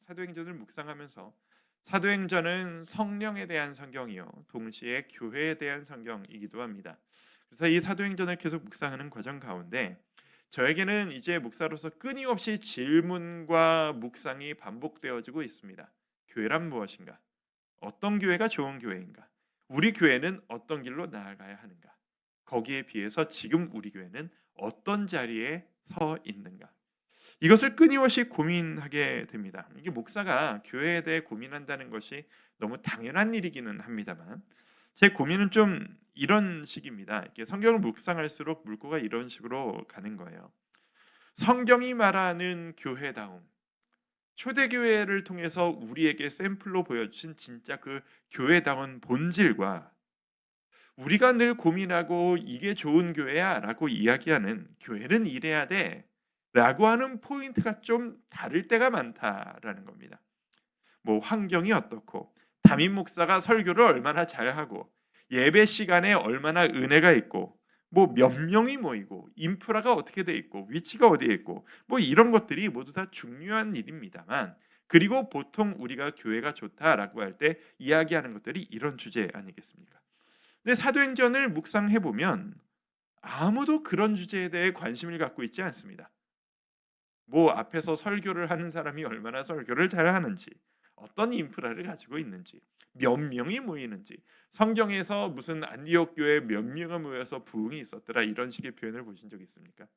사도행전을 묵상하면서 사도행전은 성령에 대한 성경이요 동시에 교회에 대한 성경이기도 합니다. 그래서 이 사도행전을 계속 묵상하는 과정 가운데 저에게는 이제 목사로서 끊임없이 질문과 묵상이 반복되어지고 있습니다. 교회란 무엇인가? 어떤 교회가 좋은 교회인가? 우리 교회는 어떤 길로 나아가야 하는가? 거기에 비해서 지금 우리 교회는 어떤 자리에 서 있는가? 이것을 끊임없이 고민하게 됩니다. 이게 목사가 교회에 대해 고민한다는 것이 너무 당연한 일이기는 합니다만 제 고민은 좀 이런 식입니다. 이렇게 성경을 묵상할수록 물꼬가 이런 식으로 가는 거예요. 성경이 말하는 교회다움, 초대교회를 통해서 우리에게 샘플로 보여주신 진짜 그 교회다운 본질과 우리가 늘 고민하고 이게 좋은 교회야라고 이야기하는 교회는 이래야 돼라고 하는 포인트가 좀 다를 때가 많다라는 겁니다. 뭐 환경이 어떻고 담임 목사가 설교를 얼마나 잘하고 예배 시간에 얼마나 은혜가 있고 뭐 몇 명이 모이고 인프라가 어떻게 돼 있고 위치가 어디에 있고 뭐 이런 것들이 모두 다 중요한 일입니다만 그리고 보통 우리가 교회가 좋다라고 할 때 이야기하는 것들이 이런 주제 아니겠습니까? 근데 사도행전을 묵상해 보면 아무도 그런 주제에 대해 관심을 갖고 있지 않습니다. 뭐 앞에서 설교를 하는 사람이 얼마나 설교를 잘하는지, 어떤 인프라를 가지고 있는지, 몇 명이 모이는지, 성경에서 무슨 안디옥 교회 몇 명이 모여서 부흥이 있었더라 이런 식의 표현을 보신 적 있습니까?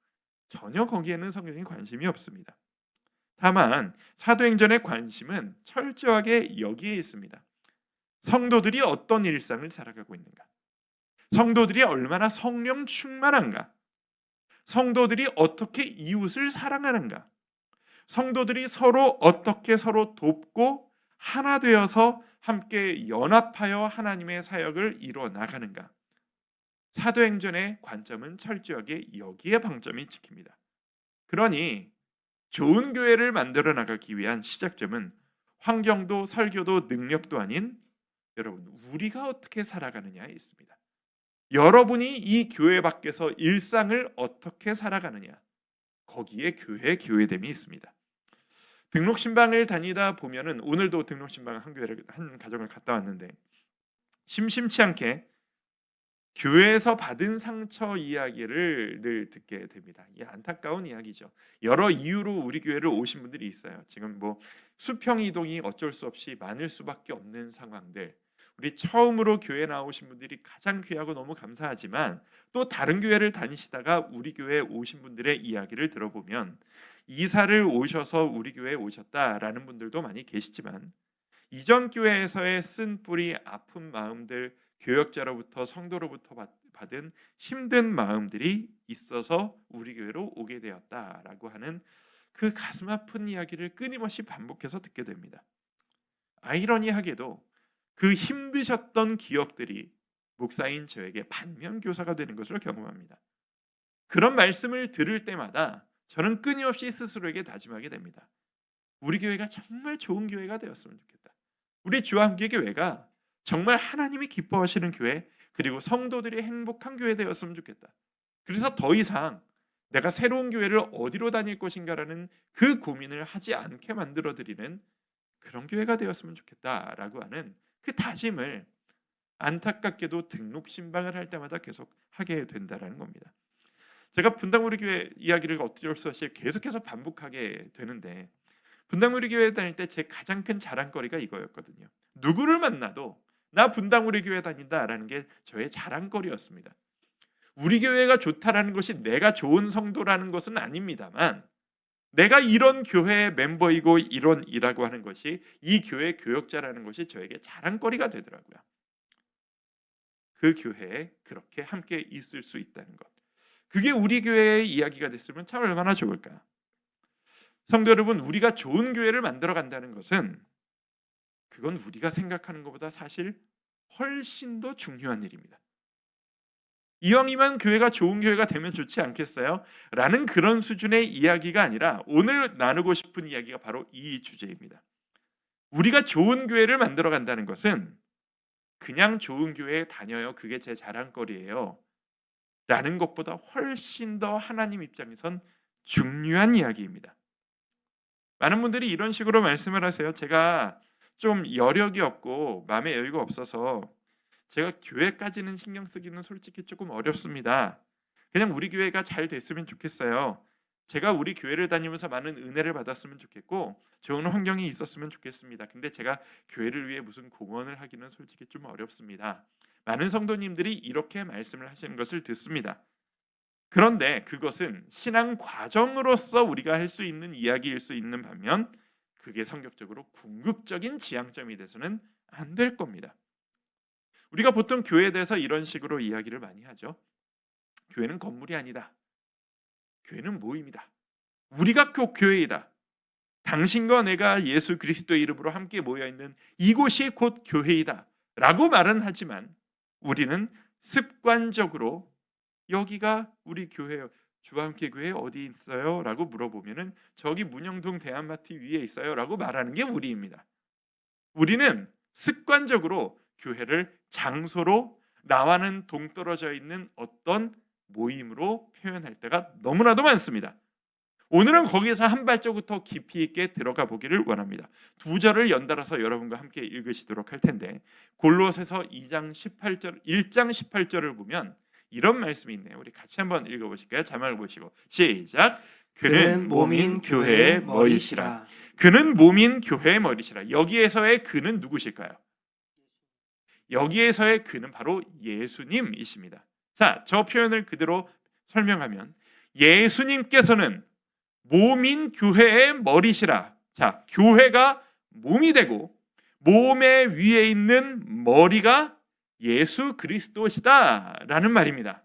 전혀 거기에는 성경에 관심이 없습니다. 다만 사도행전의 관심은 철저하게 여기에 있습니다. 성도들이 어떤 일상을 살아가고 있는가? 성도들이 얼마나 성령 충만한가? 성도들이 어떻게 이웃을 사랑하는가? 성도들이 서로 어떻게 서로 돕고 하나 되어서 함께 연합하여 하나님의 사역을 이루어 나가는가? 사도행전의 관점은 철저하게 여기에 방점이 찍힙니다. 그러니 좋은 교회를 만들어 나가기 위한 시작점은 환경도 설교도 능력도 아닌 여러분 우리가 어떻게 살아가느냐에 있습니다. 여러분이 이 교회 밖에서 일상을 어떻게 살아가느냐 거기에 교회됨이 있습니다. 등록 신방을 다니다 보면은 오늘도 등록 신방 한 교회를 한 가정을 갔다 왔는데 심심치 않게 교회에서 받은 상처 이야기를 늘 듣게 됩니다. 이게 안타까운 이야기죠. 여러 이유로 우리 교회를 오신 분들이 있어요. 지금 뭐 수평 이동이 어쩔 수 없이 많을 수밖에 없는 상황들. 우리 처음으로 교회 나오신 분들이 가장 귀하고 너무 감사하지만 또 다른 교회를 다니시다가 우리 교회에 오신 분들의 이야기를 들어보면 이사를 오셔서 우리 교회에 오셨다라는 분들도 많이 계시지만 이전 교회에서의 쓴 뿌리 아픈 마음들 교역자로부터 성도로부터 받은 힘든 마음들이 있어서 우리 교회로 오게 되었다라고 하는 그 가슴 아픈 이야기를 끊임없이 반복해서 듣게 됩니다. 아이러니하게도 그 힘드셨던 기억들이 목사인 저에게 반면교사가 되는 것을 경험합니다. 그런 말씀을 들을 때마다 저는 끊임없이 스스로에게 다짐하게 됩니다. 우리 교회가 정말 좋은 교회가 되었으면 좋겠다. 우리 주와 함께 교회가 정말 하나님이 기뻐하시는 교회 그리고 성도들이 행복한 교회 되었으면 좋겠다. 그래서 더 이상 내가 새로운 교회를 어디로 다닐 것인가라는 그 고민을 하지 않게 만들어 드리는 그런 교회가 되었으면 좋겠다라고 하는 그 다짐을 안타깝게도 등록 신방을 할 때마다 계속 하게 된다라는 겁니다. 제가 분당우리 교회 이야기를 어쩔 수 없이 계속해서 반복하게 되는데 분당우리 교회 다닐 때 제 가장 큰 자랑거리가 이거였거든요. 누구를 만나도 나 분당우리 교회 다닌다라는 게 저의 자랑거리였습니다. 우리 교회가 좋다라는 것이 내가 좋은 성도라는 것은 아닙니다만 내가 이런 교회의 멤버이고 이런 이라고 하는 것이 이 교회 교역자라는 것이 저에게 자랑거리가 되더라고요. 그 교회에 그렇게 함께 있을 수 있다는 것. 그게 우리 교회의 이야기가 됐으면 참 얼마나 좋을까. 성도 여러분, 우리가 좋은 교회를 만들어 간다는 것은 그건 우리가 생각하는 것보다 사실 훨씬 더 중요한 일입니다. 이왕이면 교회가 좋은 교회가 되면 좋지 않겠어요? 라는 그런 수준의 이야기가 아니라 오늘 나누고 싶은 이야기가 바로 이 주제입니다. 우리가 좋은 교회를 만들어 간다는 것은 그냥 좋은 교회에 다녀요. 그게 제 자랑거리예요. 라는 것보다 훨씬 더 하나님 입장에선 중요한 이야기입니다. 많은 분들이 이런 식으로 말씀을 하세요. 제가 좀 여력이 없고 마음의 여유가 없어서 제가 교회까지는 신경 쓰기는 솔직히 조금 어렵습니다. 그냥 우리 교회가 잘 됐으면 좋겠어요. 제가 우리 교회를 다니면서 많은 은혜를 받았으면 좋겠고 좋은 환경이 있었으면 좋겠습니다. 근데 제가 교회를 위해 무슨 공헌을 하기는 솔직히 좀 어렵습니다. 많은 성도님들이 이렇게 말씀을 하시는 것을 듣습니다. 그런데 그것은 신앙 과정으로서 우리가 할 수 있는 이야기일 수 있는 반면 그게 성격적으로 궁극적인 지향점이 돼서는 안 될 겁니다. 우리가 보통 교회에 대해서 이런 식으로 이야기를 많이 하죠. 교회는 건물이 아니다. 교회는 모임이다. 우리가 꼭 교회이다. 당신과 내가 예수 그리스도의 이름으로 함께 모여있는 이곳이 곧 교회이다 라고 말은 하지만 우리는 습관적으로 여기가 우리 교회요. 주와 함께 교회 어디 있어요? 라고 물어보면은 저기 문영동 대한마트 위에 있어요 라고 말하는 게 우리입니다. 우리는 습관적으로 교회를 장소로 나와는 동떨어져 있는 어떤 모임으로 표현할 때가 너무나도 많습니다. 오늘은 거기에서 한 발자국 더 깊이 있게 들어가 보기를 원합니다. 두 절을 연달아서 여러분과 함께 읽으시도록 할 텐데 골로새서 1장 18절을 보면 이런 말씀이 있네요. 우리 같이 한번 읽어보실까요? 자막을 보시고 시작. 그는 몸인 교회의 머리시라. 그는 몸인 교회의 머리시라. 여기에서의 그는 누구실까요? 여기에서의 그는 바로 예수님이십니다. 자, 저 표현을 그대로 설명하면 예수님께서는 몸인 교회의 머리시라. 자, 교회가 몸이 되고 몸의 위에 있는 머리가 예수 그리스도시다라는 말입니다.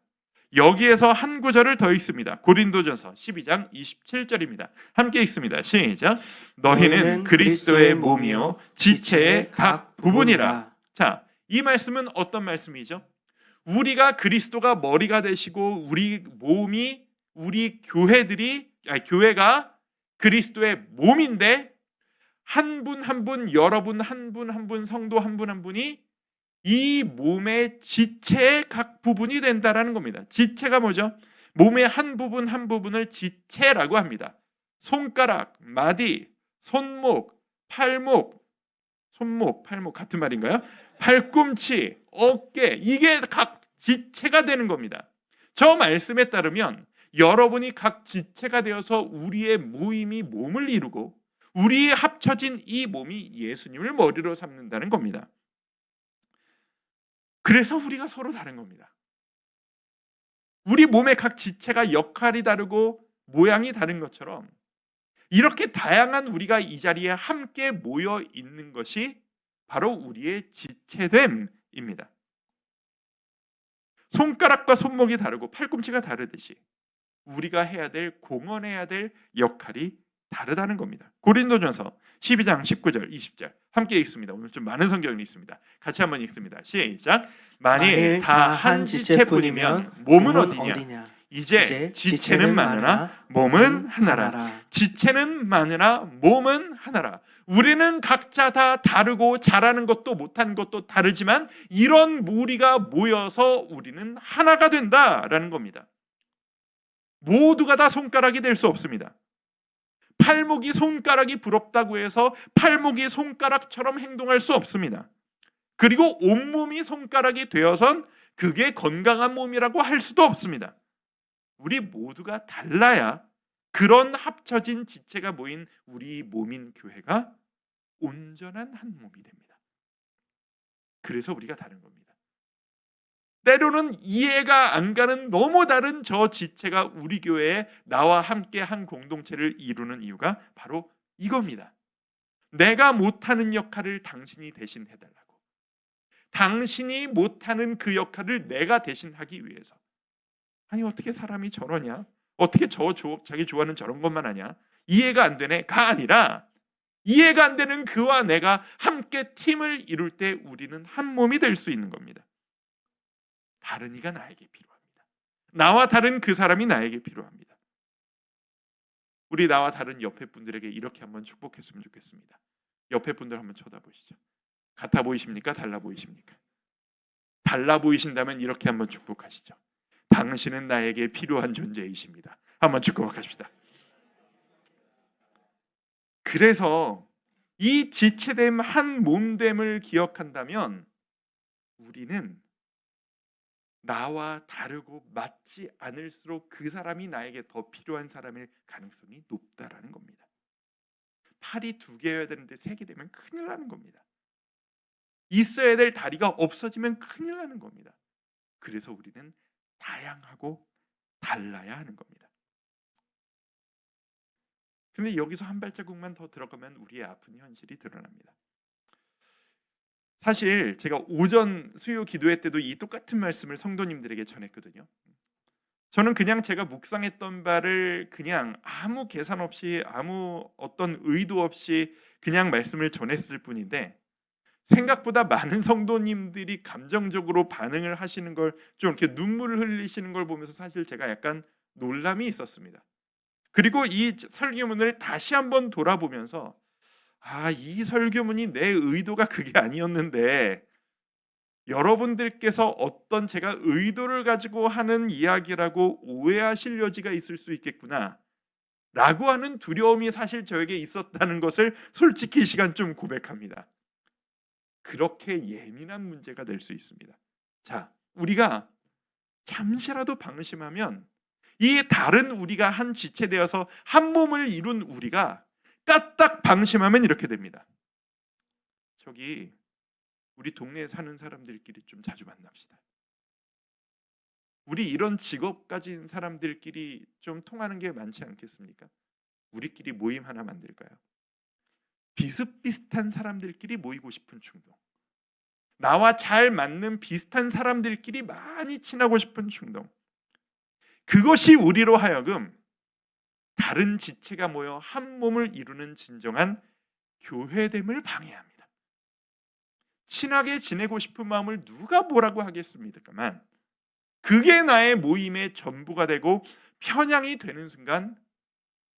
여기에서 한 구절을 더 읽습니다. 고린도전서 12장 27절입니다. 함께 읽습니다. 시작. 너희는 그리스도의 몸이요 지체의 각 부분이라. 자, 이 말씀은 어떤 말씀이죠? 우리가 그리스도가 머리가 되시고 우리 몸이 우리 교회가 그리스도의 몸인데 한 분 한 분, 여러분 한 분 한 분, 성도 한 분 한 분이 이 몸의 지체의 각 부분이 된다라는 겁니다. 지체가 뭐죠? 몸의 한 부분 한 부분을 지체라고 합니다. 손가락, 마디, 손목, 팔목, 팔목 같은 말인가요? 팔꿈치, 어깨, 이게 각 지체가 되는 겁니다. 저 말씀에 따르면 여러분이 각 지체가 되어서 우리의 모임이 몸을 이루고 우리 합쳐진 이 몸이 예수님을 머리로 삼는다는 겁니다. 그래서 우리가 서로 다른 겁니다. 우리 몸의 각 지체가 역할이 다르고 모양이 다른 것처럼 이렇게 다양한 우리가 이 자리에 함께 모여 있는 것이 바로 우리의 지체됨입니다. 손가락과 손목이 다르고 팔꿈치가 다르듯이 우리가 해야 될 공헌해야 될 역할이 다르다는 겁니다. 고린도전서 12장 19절 20절 함께 읽습니다. 오늘 좀 많은 성경이 있습니다. 같이 한번 읽습니다. 시작. 만일 다 한 지체뿐이면 몸은 어디냐? 이제 지체는 많으나 몸은 하나라. 지체는 많으나 몸은 하나라. 우리는 각자 다 다르고 잘하는 것도 못하는 것도 다르지만 이런 무리가 모여서 우리는 하나가 된다라는 겁니다. 모두가 다 손가락이 될 수 없습니다. 팔목이 손가락이 부럽다고 해서 팔목이 손가락처럼 행동할 수 없습니다. 그리고 온몸이 손가락이 되어선 그게 건강한 몸이라고 할 수도 없습니다. 우리 모두가 달라야 그런 합쳐진 지체가 모인 우리 몸인 교회가 온전한 한 몸이 됩니다. 그래서 우리가 다른 겁니다. 때로는 이해가 안 가는 너무 다른 저 지체가 우리 교회에 나와 함께 한 공동체를 이루는 이유가 바로 이겁니다. 내가 못하는 역할을 당신이 대신 해달라고. 당신이 못하는 그 역할을 내가 대신 하기 위해서. 아니 어떻게 사람이 저러냐? 어떻게 자기 좋아하는 저런 것만 하냐? 이해가 안 되네가 아니라 이해가 안 되는 그와 내가 함께 팀을 이룰 때 우리는 한 몸이 될 수 있는 겁니다. 다른 이가 나에게 필요합니다. 나와 다른 그 사람이 나에게 필요합니다. 우리 나와 다른 옆에 분들에게 이렇게 한번 축복했으면 좋겠습니다. 옆에 분들 한번 쳐다보시죠. 같아 보이십니까? 달라 보이십니까? 달라 보이신다면 이렇게 한번 축복하시죠. 당신은 나에게 필요한 존재이십니다. 한번 축복합시다. 그래서 이 지체됨 한 몸됨을 기억한다면 우리는 나와 다르고 맞지 않을수록 그 사람이 나에게 더 필요한 사람일 가능성이 높다라는 겁니다. 팔이 두 개여야 되는데 세 개 되면 큰일 나는 겁니다. 있어야 될 다리가 없어지면 큰일 나는 겁니다. 그래서 우리는 다양하고 달라야 하는 겁니다. 근데 여기서 한 발자국만 더 들어가면 우리의 아픈 현실이 드러납니다. 사실 제가 오전 수요 기도회 때도 이 똑같은 말씀을 성도님들에게 전했거든요. 저는 그냥 제가 묵상했던 바를 그냥 아무 계산 없이 아무 어떤 의도 없이 그냥 말씀을 전했을 뿐인데, 생각보다 많은 성도님들이 감정적으로 반응을 하시는 걸, 좀 이렇게 눈물을 흘리시는 걸 보면서 사실 제가 약간 놀람이 있었습니다. 그리고 이 설교문을 다시 한번 돌아보면서 이 설교문이 내 의도가 그게 아니었는데 여러분들께서 어떤 제가 의도를 가지고 하는 이야기라고 오해하실 여지가 있을 수 있겠구나 라고 하는 두려움이 사실 저에게 있었다는 것을 솔직히 이 시간 좀 고백합니다. 그렇게 예민한 문제가 될 수 있습니다. 자, 우리가 잠시라도 방심하면 이 다른 우리가 한 지체되어서 한 몸을 이룬 우리가 까딱 방심하면 이렇게 됩니다. 저기 우리 동네에 사는 사람들끼리 좀 자주 만납시다. 우리 이런 직업 가진 사람들끼리 좀 통하는 게 많지 않겠습니까? 우리끼리 모임 하나 만들까요? 비슷비슷한 사람들끼리 모이고 싶은 충동, 나와 잘 맞는 비슷한 사람들끼리 많이 친하고 싶은 충동, 그것이 우리로 하여금 다른 지체가 모여 한 몸을 이루는 진정한 교회됨을 방해합니다. 친하게 지내고 싶은 마음을 누가 뭐라고 하겠습니까만 그게 나의 모임의 전부가 되고 편향이 되는 순간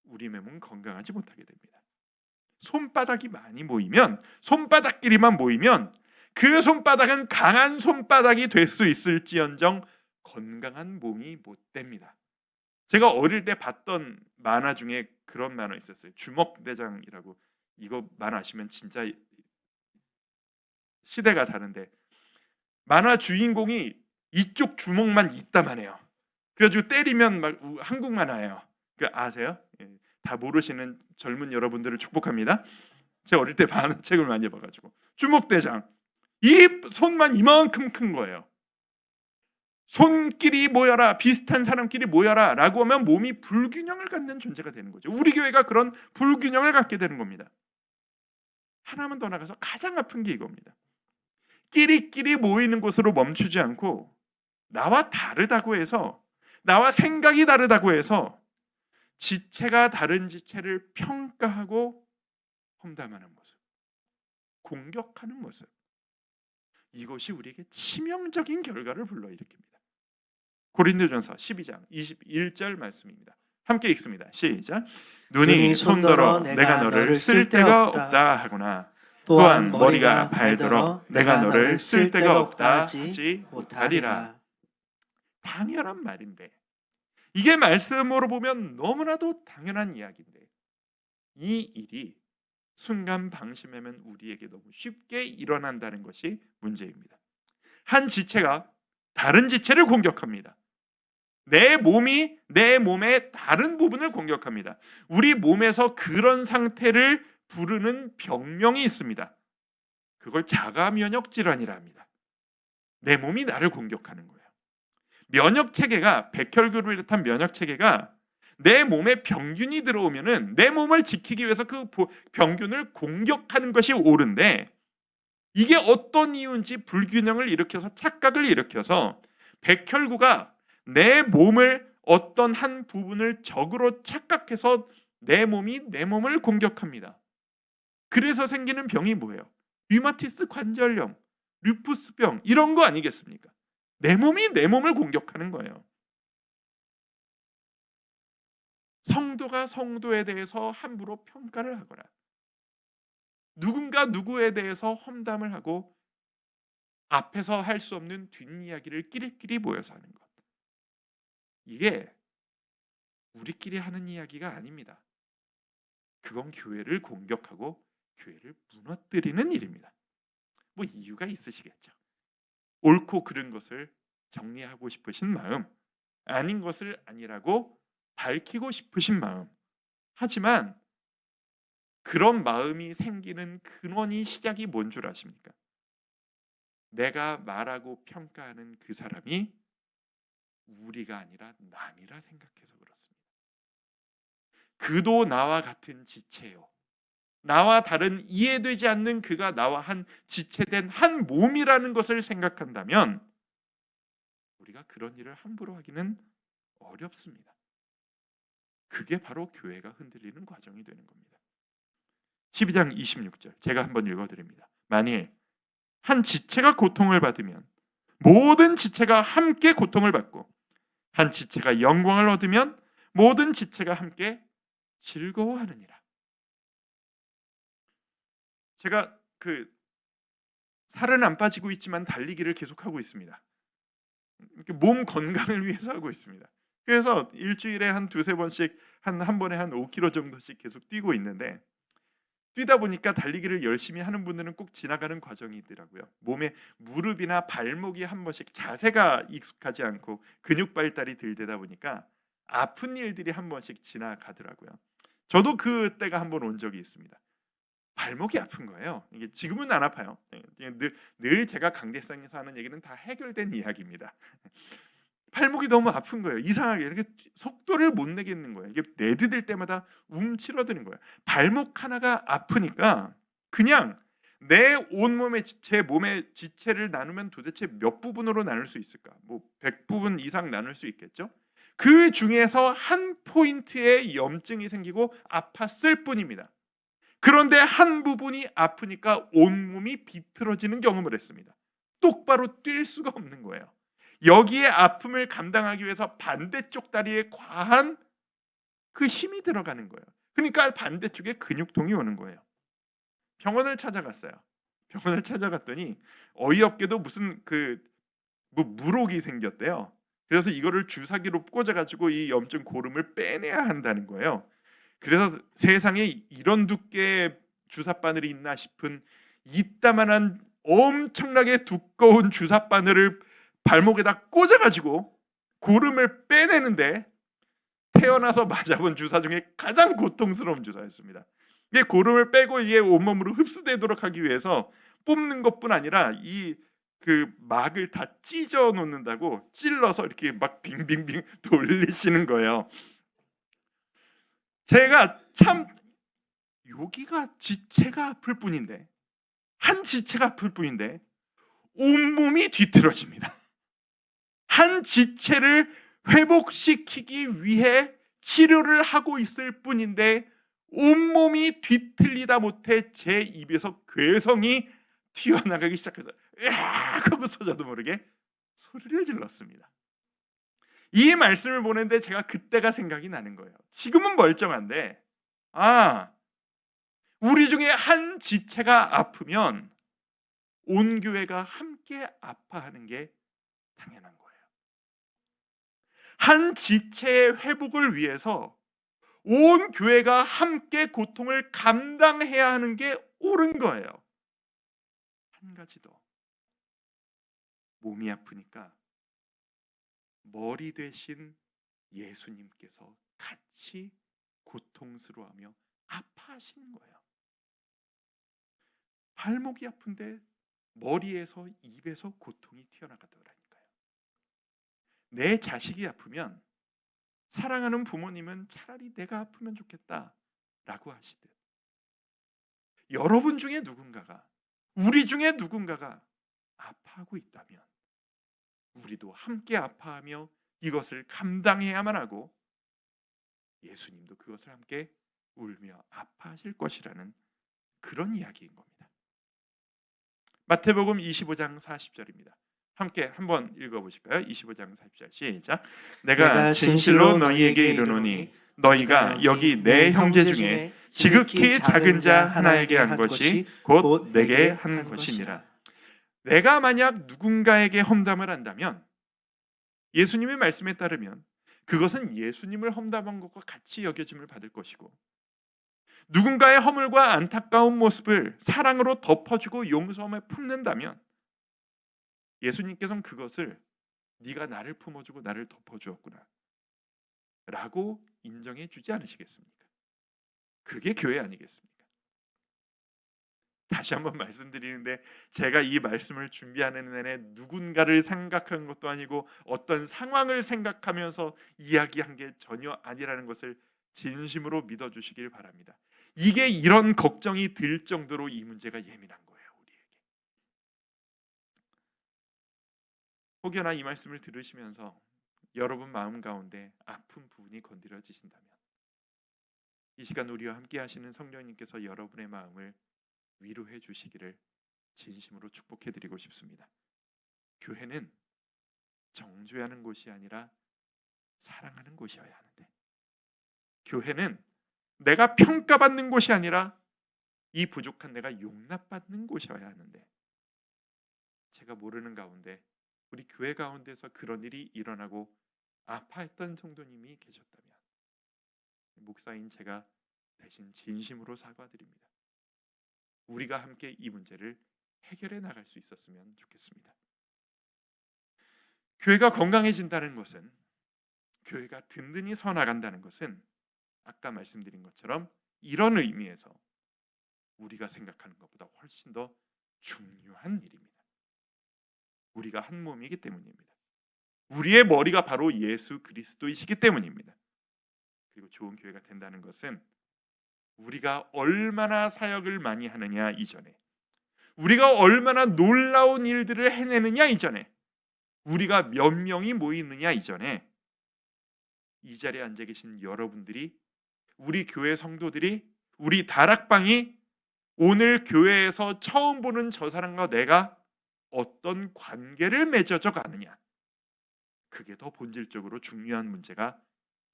우리 몸은 건강하지 못하게 됩니다. 손바닥이 많이 모이면, 손바닥끼리만 모이면 그 손바닥은 강한 손바닥이 될 수 있을지언정 건강한 몸이 못 됩니다. 제가 어릴 때 봤던 만화 중에 그런 만화 있었어요. 주먹대장이라고. 이거 만화 아시면 진짜 시대가 다른데, 만화 주인공이 이쪽 주먹만 있다만 해요. 그래가지고 때리면 막 한국 만화예요. 그 아세요? 예, 다 모르시는 젊은 여러분들을 축복합니다. 제가 어릴 때 만화책을 많이 봐가지고 주먹대장, 이 손만 이만큼 큰 거예요. 손끼리 모여라, 비슷한 사람끼리 모여라 라고 하면 몸이 불균형을 갖는 존재가 되는 거죠. 우리 교회가 그런 불균형을 갖게 되는 겁니다. 하나만 더 나가서 가장 아픈 게 이겁니다. 끼리끼리 모이는 곳으로 멈추지 않고 나와 다르다고 해서, 나와 생각이 다르다고 해서 지체가 다른 지체를 평가하고 험담하는 모습, 공격하는 모습, 이것이 우리에게 치명적인 결과를 불러일으킵니다. 고린도전서 12장 21절 말씀입니다. 함께 읽습니다. 시작. 눈이 손더러 내가 너를 쓸데가 없다 하거나 또한 머리가 발더러 내가 너를 쓸데가 없다 하지 못하리라. 당연한 말인데, 이게 말씀으로 보면 너무나도 당연한 이야기인데, 이 일이 순간 방심하면 우리에게 너무 쉽게 일어난다는 것이 문제입니다. 한 지체가 다른 지체를 공격합니다. 내 몸이 내 몸의 다른 부분을 공격합니다. 우리 몸에서 그런 상태를 부르는 병명이 있습니다. 그걸 자가 면역 질환이라 합니다. 내 몸이 나를 공격하는 거예요. 면역 체계가, 백혈구를 비롯한 면역 체계가 내 몸에 병균이 들어오면은 내 몸을 지키기 위해서 그 병균을 공격하는 것이 옳은데, 이게 어떤 이유인지 불균형을 일으켜서 착각을 일으켜서 백혈구가 내 몸을, 어떤 한 부분을 적으로 착각해서 내 몸을 공격합니다. 그래서 생기는 병이 뭐예요? 류마티스 관절염, 류푸스병, 이런 거 아니겠습니까? 내 몸이 내 몸을 공격하는 거예요. 성도가 성도에 대해서 함부로 평가를 하거나 누군가 누구에 대해서 험담을 하고 앞에서 할 수 없는 뒷이야기를 끼리끼리 모여서 하는 것, 이게 우리끼리 하는 이야기가 아닙니다. 그건 교회를 공격하고 교회를 무너뜨리는 일입니다. 뭐 이유가 있으시겠죠. 옳고 그른 것을 정리하고 싶으신 마음, 아닌 것을 아니라고 밝히고 싶으신 마음. 하지만 그런 마음이 생기는 근원이 시작이 뭔 줄 아십니까? 내가 말하고 평가하는 그 사람이 우리가 아니라 남이라 생각해서 그렇습니다. 그도 나와 같은 지체요. 나와 다른 이해되지 않는 그가 나와 한 지체된 한 몸이라는 것을 생각한다면 우리가 그런 일을 함부로 하기는 어렵습니다. 그게 바로 교회가 흔들리는 과정이 되는 겁니다. 12장 26절 제가 한번 읽어드립니다. 만일 한 지체가 고통을 받으면 모든 지체가 함께 고통을 받고 한 지체가 영광을 얻으면 모든 지체가 함께 즐거워하느니라. 제가 살은 안 빠지고 있지만 달리기를 계속하고 있습니다. 몸 건강을 위해서 하고 있습니다. 그래서 일주일에 한 두세 번씩 한 번에 한 5km 정도씩 계속 뛰고 있는데 뛰다 보니까 달리기를 열심히 하는 분들은 꼭 지나가는 과정이더라고요. 몸에 무릎이나 발목이 한 번씩 자세가 익숙하지 않고 근육 발달이 덜 되다 보니까 아픈 일들이 한 번씩 지나가더라고요. 저도 그때가 한 번 온 적이 있습니다. 발목이 아픈 거예요. 이게 지금은 안 아파요. 늘 제가 강대상에서 하는 얘기는 다 해결된 이야기입니다. 발목이 너무 아픈 거예요. 이상하게 이렇게 속도를 못 내겠는 거예요. 이게 내디딜 때마다 움츠러드는 거예요. 발목 하나가 아프니까 그냥 내 온몸의 제 몸의 지체를 나누면 도대체 몇 부분으로 나눌 수 있을까? 뭐 100부분 이상 나눌 수 있겠죠? 그 중에서 한 포인트에 염증이 생기고 아팠을 뿐입니다. 그런데 한 부분이 아프니까 온몸이 비틀어지는 경험을 했습니다. 똑바로 뛸 수가 없는 거예요. 여기에 아픔을 감당하기 위해서 반대쪽 다리에 과한 그 힘이 들어가는 거예요. 그러니까 반대쪽에 근육통이 오는 거예요. 병원을 찾아갔어요. 병원을 찾아갔더니 어이없게도 무슨 물혹이 생겼대요. 그래서 이거를 주사기로 꽂아가지고 이 염증 고름을 빼내야 한다는 거예요. 그래서 세상에 이런 두께의 주사바늘이 있나 싶은 이따만한 엄청나게 두꺼운 주사바늘을 발목에다 꽂아가지고 고름을 빼내는데 태어나서 맞아본 주사 중에 가장 고통스러운 주사였습니다. 이게 고름을 빼고 이게 온몸으로 흡수되도록 하기 위해서 뽑는 것뿐 아니라 그 막을 다 찢어 놓는다고 찔러서 이렇게 막 빙빙빙 돌리시는 거예요. 제가 참 여기가 지체가 아플 뿐인데 한 지체가 아플 뿐인데 온몸이 뒤틀어집니다. 한 지체를 회복시키기 위해 치료를 하고 있을 뿐인데 온몸이 뒤틀리다 못해 제 입에서 괴성이 튀어나가기 시작해서 으악 하고서 저도 모르게 소리를 질렀습니다. 이 말씀을 보는데 제가 그때가 생각이 나는 거예요. 지금은 멀쩡한데 우리 중에 한 지체가 아프면 온 교회가 함께 아파하는 게 당연한 거예요. 한 지체의 회복을 위해서 온 교회가 함께 고통을 감당해야 하는 게 옳은 거예요. 한 가지 더. 몸이 아프니까 머리 대신 예수님께서 같이 고통스러워하며 아파하시는 거예요. 발목이 아픈데 머리에서 입에서 고통이 튀어나가더라니까요. 내 자식이 아프면 사랑하는 부모님은 차라리 내가 아프면 좋겠다라고 하시듯 여러분 중에 누군가가 우리 중에 누군가가 아파하고 있다면 우리도 함께 아파하며 이것을 감당해야만 하고 예수님도 그것을 함께 울며 아파하실 것이라는 그런 이야기인 겁니다. 마태복음 25장 40절입니다. 함께 한번 읽어보실까요? 25장 40절 시작. 내가 진실로 너희에게 이르노니 너희가 여기 내 형제 중에 지극히 작은 자 하나에게 한 것이 곧 내게 한 것이니라. 내가 만약 누군가에게 험담을 한다면 예수님의 말씀에 따르면 그것은 예수님을 험담한 것과 같이 여겨짐을 받을 것이고 누군가의 허물과 안타까운 모습을 사랑으로 덮어주고 용서함에 품는다면 예수님께서는 그것을 네가 나를 품어주고 나를 덮어주었구나 라고 인정해 주지 않으시겠습니까? 그게 교회 아니겠습니까? 다시 한번 말씀드리는데 제가 이 말씀을 준비하는 내내 누군가를 생각한 것도 아니고 어떤 상황을 생각하면서 이야기한 게 전혀 아니라는 것을 진심으로 믿어주시길 바랍니다. 이게 이런 걱정이 들 정도로 이 문제가 예민한 거예요, 우리에게. 혹여나 이 말씀을 들으시면서 여러분 마음 가운데 아픈 부분이 건드려지신다면 이 시간 우리와 함께 하시는 성령님께서 여러분의 마음을 위로해 주시기를 진심으로 축복해 드리고 싶습니다. 교회는 정죄하는 곳이 아니라 사랑하는 곳이어야 하는데, 교회는 내가 평가받는 곳이 아니라 이 부족한 내가 용납받는 곳이어야 하는데, 제가 모르는 가운데 우리 교회 가운데서 그런 일이 일어나고 아파했던 성도님이 계셨다면 목사인 제가 대신 진심으로 사과드립니다. 우리가 함께 이 문제를 해결해 나갈 수 있었으면 좋겠습니다. 교회가 건강해진다는 것은, 교회가 든든히 서 나간다는 것은 아까 말씀드린 것처럼 이런 의미에서 우리가 생각하는 것보다 훨씬 더 중요한 일입니다. 우리가 한 몸이기 때문입니다. 우리의 머리가 바로 예수 그리스도이시기 때문입니다. 그리고 좋은 교회가 된다는 것은 우리가 얼마나 사역을 많이 하느냐 이전에, 우리가 얼마나 놀라운 일들을 해내느냐 이전에, 우리가 몇 명이 모이느냐 이전에 이 자리에 앉아 계신 여러분들이, 우리 교회 성도들이, 우리 다락방이 오늘 교회에서 처음 보는 저 사람과 내가 어떤 관계를 맺어져 가느냐, 그게 더 본질적으로 중요한 문제가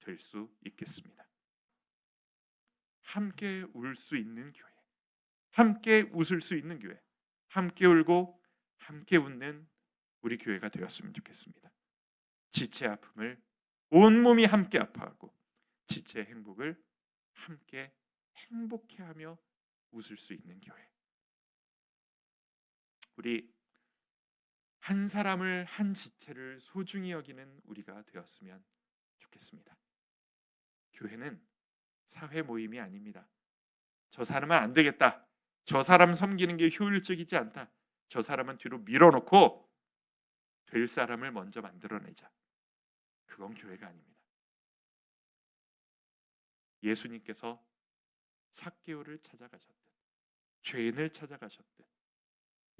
될 수 있겠습니다. 함께 울 수 있는 교회, 함께 웃을 수 있는 교회, 함께 울고 함께 웃는 우리 교회가 되었으면 좋겠습니다. 지체의 아픔을 온몸이 함께 아파하고 지체의 행복을 함께 행복해하며 웃을 수 있는 교회. 우리 한 사람을, 한 지체를 소중히 여기는 우리가 되었으면 좋겠습니다. 교회는 사회 모임이 아닙니다. 저 사람은 안 되겠다, 저 사람 섬기는 게 효율적이지 않다, 저 사람은 뒤로 밀어놓고 될 사람을 먼저 만들어내자, 그건 교회가 아닙니다. 예수님께서 삭개오를 찾아가셨듯, 죄인을 찾아가셨듯,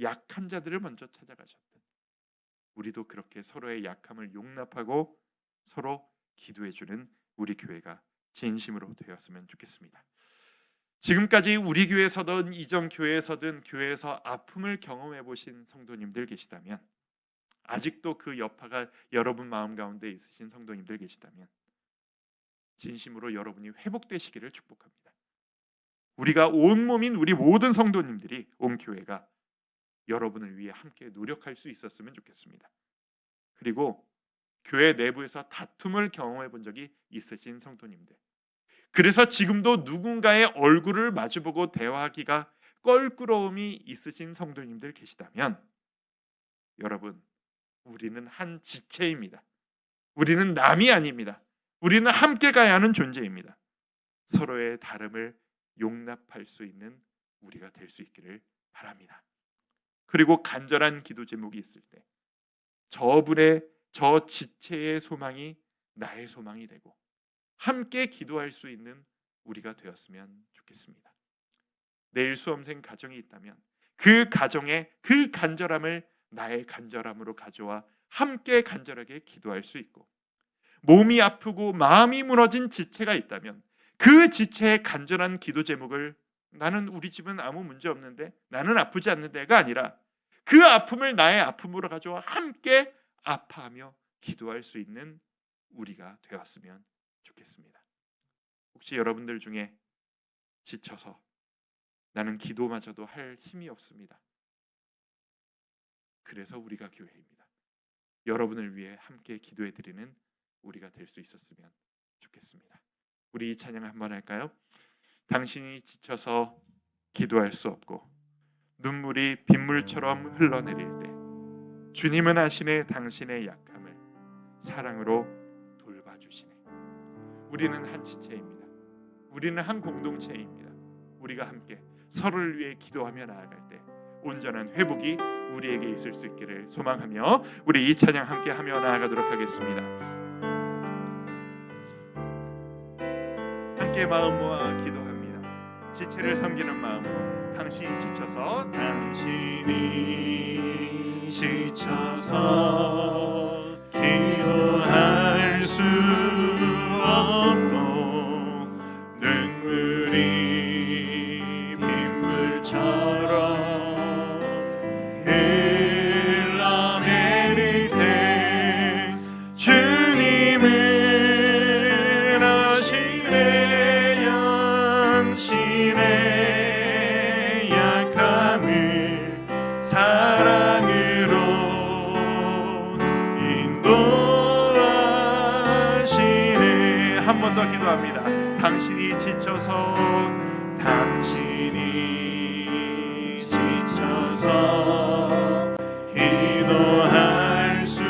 약한 자들을 먼저 찾아가셨듯, 우리도 그렇게 서로의 약함을 용납하고 서로 기도해주는 우리 교회가 진심으로 되었으면 좋겠습니다. 지금까지 우리 교회에서든 이전 교회에서든 교회에서 아픔을 경험해 보신 성도님들 계시다면, 아직도 그 여파가 여러분 마음 가운데 있으신 성도님들 계시다면 진심으로 여러분이 회복되시기를 축복합니다. 우리가 온몸인 우리 모든 성도님들이, 온 교회가 여러분을 위해 함께 노력할 수 있었으면 좋겠습니다. 그리고 교회 내부에서 다툼을 경험해 본 적이 있으신 성도님들, 그래서 지금도 누군가의 얼굴을 마주보고 대화하기가 껄끄러움이 있으신 성도님들 계시다면, 여러분, 우리는 한 지체입니다. 우리는 남이 아닙니다. 우리는 함께 가야 하는 존재입니다. 서로의 다름을 용납할 수 있는 우리가 될 수 있기를 바랍니다. 그리고 간절한 기도 제목이 있을 때 저분의, 저 지체의 소망이 나의 소망이 되고 함께 기도할 수 있는 우리가 되었으면 좋겠습니다. 내일 수험생 가정이 있다면 그 가정의 그 간절함을 나의 간절함으로 가져와 함께 간절하게 기도할 수 있고, 몸이 아프고 마음이 무너진 지체가 있다면 그 지체의 간절한 기도 제목을, 나는 우리 집은 아무 문제 없는데, 나는 아프지 않는데가 아니라 그 아픔을 나의 아픔으로 가져와 함께 아파하며 기도할 수 있는 우리가 되었으면 좋겠습니다. 혹시 여러분들 중에 지쳐서 나는 기도마저도 할 힘이 없습니다. 그래서 우리가 교회입니다. 여러분을 위해 함께 기도해 드리는 우리가 될 수 있었으면 좋겠습니다. 우리 이 찬양 한번 할까요? 당신이 지쳐서 기도할 수 없고 눈물이 빗물처럼 흘러내릴 때 주님은 아시네 당신의 약함을 사랑으로 돌봐주시네. 우리는 한 지체입니다. 우리는 한 공동체입니다. 우리가 함께 서로를 위해 기도하며 나아갈 때 온전한 회복이 우리에게 있을 수 있기를 소망하며 우리 이 찬양 함께 하며 나아가도록 하겠습니다. 함께 마음 모아 기도합니다. 지체를 섬기는 마음으로 당신이 지쳐서 기도할 수 없고 눈물이 빗물처럼 흘러내릴 때 주님은 아시네 당신의 약함을 사랑으로 인도하시네. 한 번 더 기도합니다. 당신이 지쳐서 기도할 수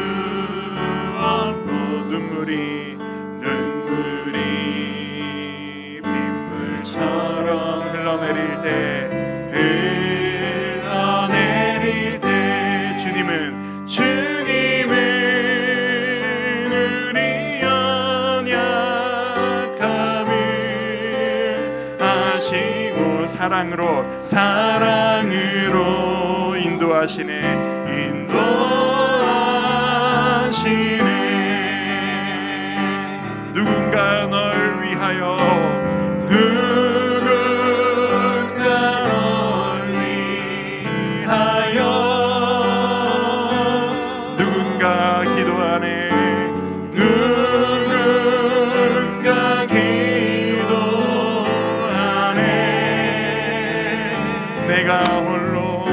없고 눈물이 빗물처럼 흘러내릴 때 주님은 우리 연약함을 아시고 사랑으로 인도하시네. 누군가 널 위하여 누군가 기도하네. 내가 홀로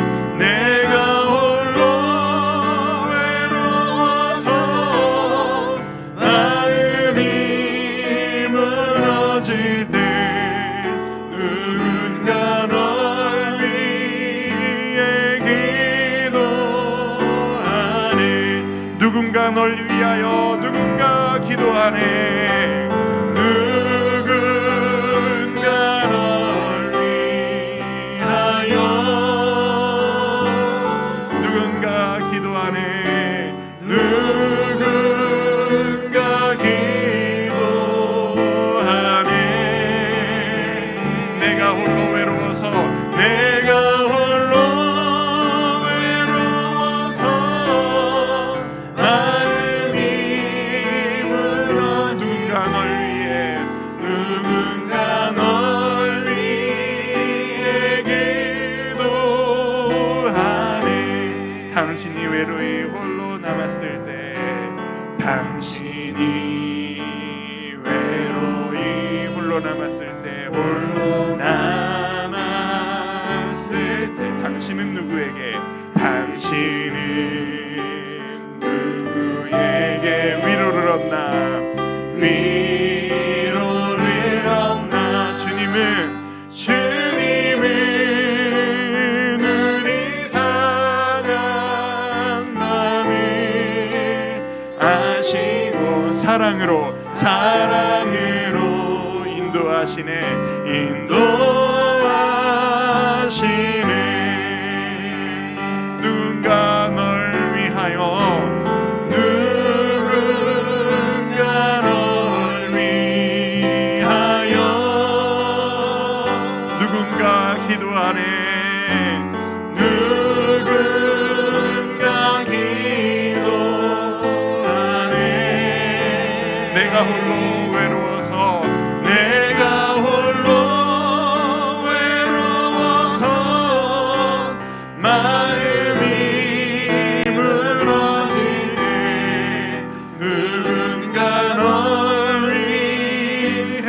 외로워서 마음이 무너질 때 누군가 널 위해 기도하네. 누군가 널 위하여 누군가 기도하네. 내가 홀로 외로워서 마음이 무너져 누군가 널 위해 기도하네. 당신이 외로이 홀로 남았을 때 당신은 누구에게 위로를 얻나. 주님은 우리 상한 마음을 아시고 사랑으로 인도하시네. 누군가 널 위하여 누군가 기도하네. 내가 홀로 외로워서 마음이 무너질 때 누군가 널 위해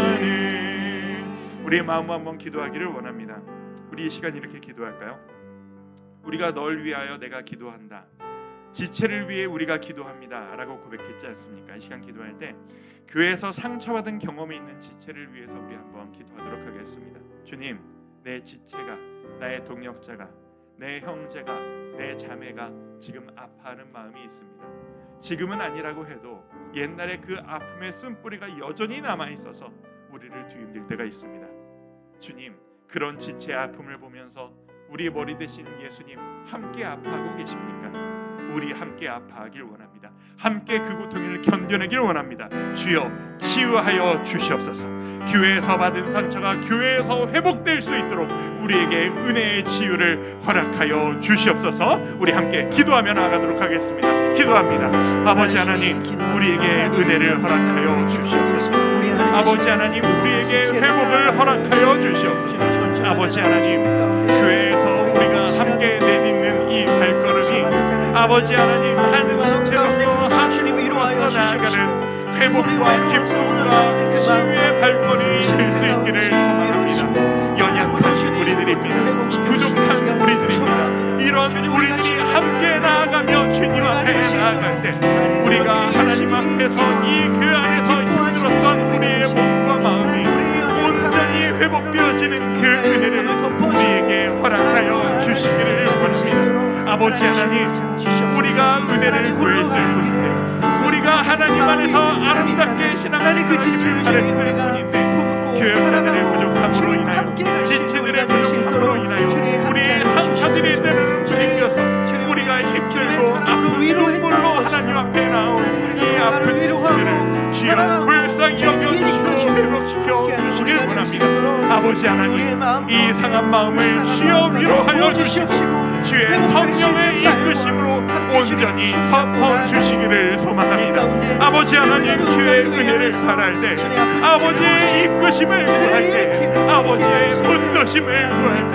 기도하네. 우리의 마음 한번 기도하기를 원합니다. 우리 이 시간 이렇게 기도할까요? 우리가 널 위하여 내가 기도한다. 지체를 위해 우리가 기도합니다 라고 고백했지 않습니까? 이 시간 기도할 때 교회에서 상처받은 경험이 있는 지체를 위해서 우리 한번 기도하도록 하겠습니다. 주님, 내 지체가, 나의 동역자가, 내 형제가, 내 자매가 지금 아파하는 마음이 있습니다. 지금은 아니라고 해도 옛날에 그 아픔의 쓴뿌리가 여전히 남아있어서 우리를 뒤흔들 때가 있습니다. 주님, 그런 지체의 아픔을 보면서 우리 머리 대신 예수님 함께 아파하고 계십니까? 우리 함께 아파하길 원합니다. 함께 그 고통을 견뎌내길 원합니다. 주여 치유하여 주시옵소서. 교회에서 받은 상처가 교회에서 회복될 수 있도록 우리에게 은혜의 치유를 허락하여 주시옵소서. 우리 함께 기도하며 나아가도록 하겠습니다. 기도합니다. 아버지 하나님, 우리에게 은혜를 허락하여 주시옵소서. 아버지 하나님, 우리에게 회복을 허락하여 주시옵소서. 아버지 하나님, 교회에서 우리가 함께 내딛는 이 발걸음이 아버지 하나님 한 지체로서 한 주님으로서 나아가는 회복과 기쁨과 치유의 발걸음이 될 수 있기를 소망합니다. 연약한 우리들입니다. 부족한 우리들입니다. 이런 우리들이 함께 나아가며 주님 앞에 나아갈 때 우리가 하나님 앞에서 이 그 안에서 힘들었던 우리의 몸과 마음이 온전히 회복되어지는 그 은혜를 우리에게 허락하여 주시기를 원합니다. 아버지 하나님, 우리가 은혜를 구했을 뿐인데 우리가 하나님 안에서 아름답게 신앙을 바랬을 뿐인데 교역자들의 부족함으로 인하여 지체들의 부족함으로 인하여 우리의 상처들이 때로는 부딪혀서 우리가 힘들고 아픈 눈물로 하나님 앞에 나온 이 아픈 지체들을 주여 불쌍히 여겨주시고 회복시켜 주시길 원합니다. 아버지 하나님, 이 상한 마음을 주여 위로하여 주시고 주의 성령의 이끄심으로 온전히 덮어주시기를 소망합니다. 아버지 하나님, 주의 은혜를 바랄 때, 아버지의 이끄심을 구할 때, 아버지의 붙드심을 구할 때,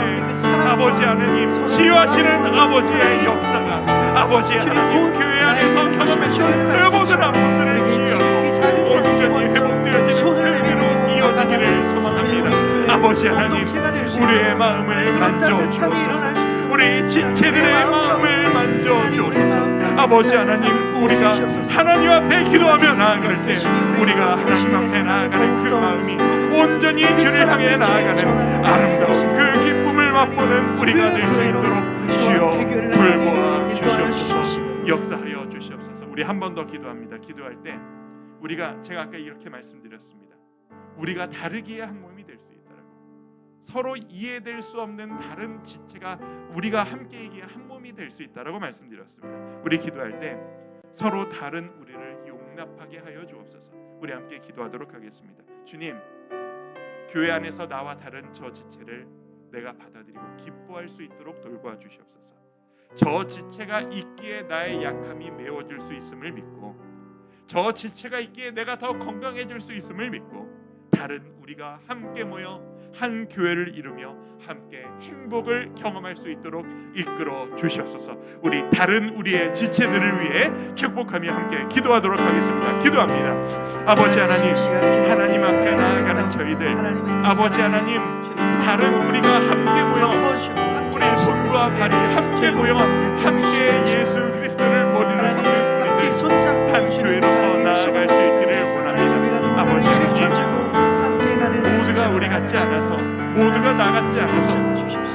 아버지 하나님 치유하시는 아버지의 역사가 아버지 하나님 교회 안에서 경험했던 그 모든 아픔들을 치유하고 온전히 회복되어지는 그 은혜로 이어지기를 소망합니다. 아버지 하나님, 우리의 마음을 만져주옵소서. 우리 지체들의 마음을 만져주옵소서. 아버지 하나님, 우리가 하나님 앞에 기도하며 나아갈 때 우리가 하나님 앞에 나아가는 그 마음이 온전히 주를 향해 나아가는 아름다운 그 기쁨을 맛보는 우리가 될 수 있도록 주여 돌보아 주시옵소서. 역사하여 주시옵소서. 우리 한 번 더 기도합니다. 기도할 때 우리가, 제가 아까 이렇게 말씀드렸습니다. 우리가 다르기에 한 몸이 될 수 있다라고. 서로 이해될 수 없는 다른 지체가 우리가 함께이기에 한 몸이 될 수 있다라고 말씀드렸습니다. 우리 기도할 때 서로 다른 우리를 용납하게 하여 주옵소서. 우리 함께 기도하도록 하겠습니다. 주님, 교회 안에서 나와 다른 저 지체를 내가 받아들이고 기뻐할 수 있도록 돌보아 주시옵소서. 저 지체가 있기에 나의 약함이 메워질 수 있음을 믿고, 저 지체가 있기에 내가 더 건강해질 수 있음을 믿고, 다른 우리가 함께 모여 한 교회를 이루며 함께 행복을 경험할 수 있도록 이끌어 주시옵소서. 우리 다른 우리의 지체들을 위해 축복하며 함께 기도하도록 하겠습니다. 기도합니다. 아버지 하나님, 하나님 앞에 나아가는 저희들, 아버지 하나님, 다른 우리가 함께 모여 우리 손과 발이 함께 모여 함께 예수 그리스도를 머리로 삼는 우리들 한 교회로서 나아갈 수 있기를 원합니다. 아버지 하나님, 모두가 우리 같지 않아서, 모두가 나 같지 않아서